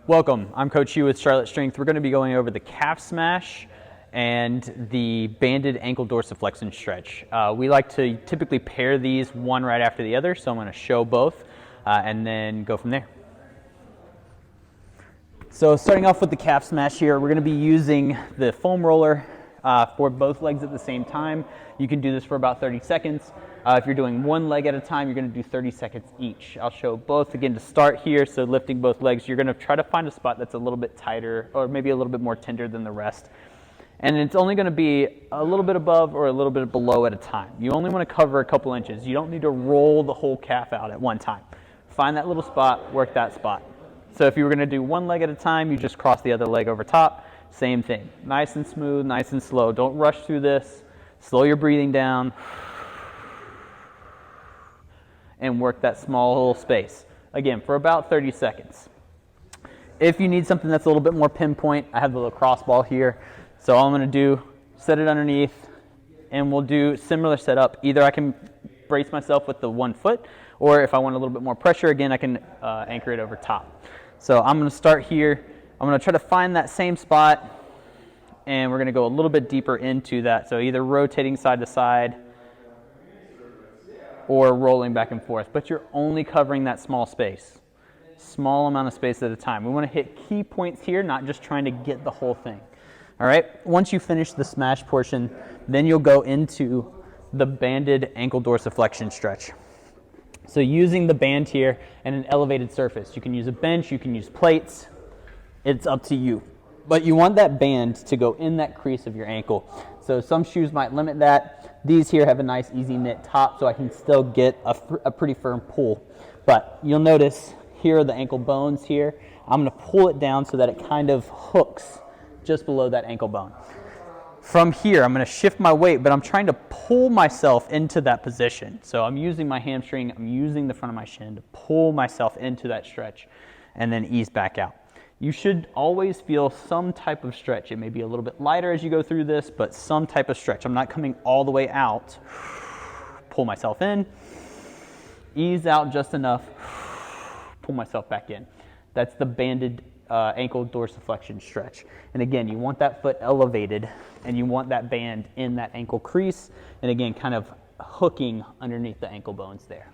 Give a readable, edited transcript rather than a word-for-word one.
Welcome, I'm Coach Hugh with Charlotte Strength. We're going to be going over the calf smash and the banded ankle dorsiflexion stretch. We like to typically pair these one right after the other, so I'm going to show both and then go from there. So starting off with the calf smash here, we're going to be using the foam roller for both legs at the same time. You can do this for about 30 seconds. If you're doing one leg at a time, you're going to do 30 seconds each. I'll show both again to start here. So lifting both legs, you're going to try to find a spot that's a little bit tighter or maybe a little bit more tender than the rest. And it's only going to be a little bit above or a little bit below at a time. You only want to cover a couple inches. You don't need to roll the whole calf out at one time. Find that little spot, work that spot. So if you were going to do one leg at a time, you just cross the other leg over top. Same thing. Nice and smooth, nice and slow. Don't rush through this. Slow your breathing down. And work that small little space. Again, for about 30 seconds. If you need something that's a little bit more pinpoint, I have the lacrosse ball here. So all I'm going to do, set it underneath, and we'll do similar setup. Either I can brace myself with the 1 foot, or if I want a little bit more pressure, again, I can anchor it over top. So I'm going to start here. I'm going to try to find that same spot, and we're going to go a little bit deeper into that. So either rotating side to side, or rolling back and forth, but you're only covering that small space. Small amount of space at a time. We want to hit key points here, not just trying to get the whole thing. All right, once you finish the smash portion, then you'll go into the banded ankle dorsiflexion stretch. So using the band here and an elevated surface. You can use a bench, you can use plates, it's up to you. But you want that band to go in that crease of your ankle. So some shoes might limit that. These here have a nice easy knit top, so I can still get a pretty firm pull. But you'll notice here are the ankle bones here. I'm going to pull it down so that it kind of hooks just below that ankle bone. From here, I'm going to shift my weight, but I'm trying to pull myself into that position. So I'm using my hamstring, I'm using the front of my shin to pull myself into that stretch and then ease back out. You should always feel some type of stretch. It may be a little bit lighter as you go through this, but some type of stretch. I'm not coming all the way out. Pull myself in, ease out just enough, pull myself back in. That's the banded ankle dorsiflexion stretch. And again, you want that foot elevated and you want that band in that ankle crease. And again, kind of hooking underneath the ankle bones there.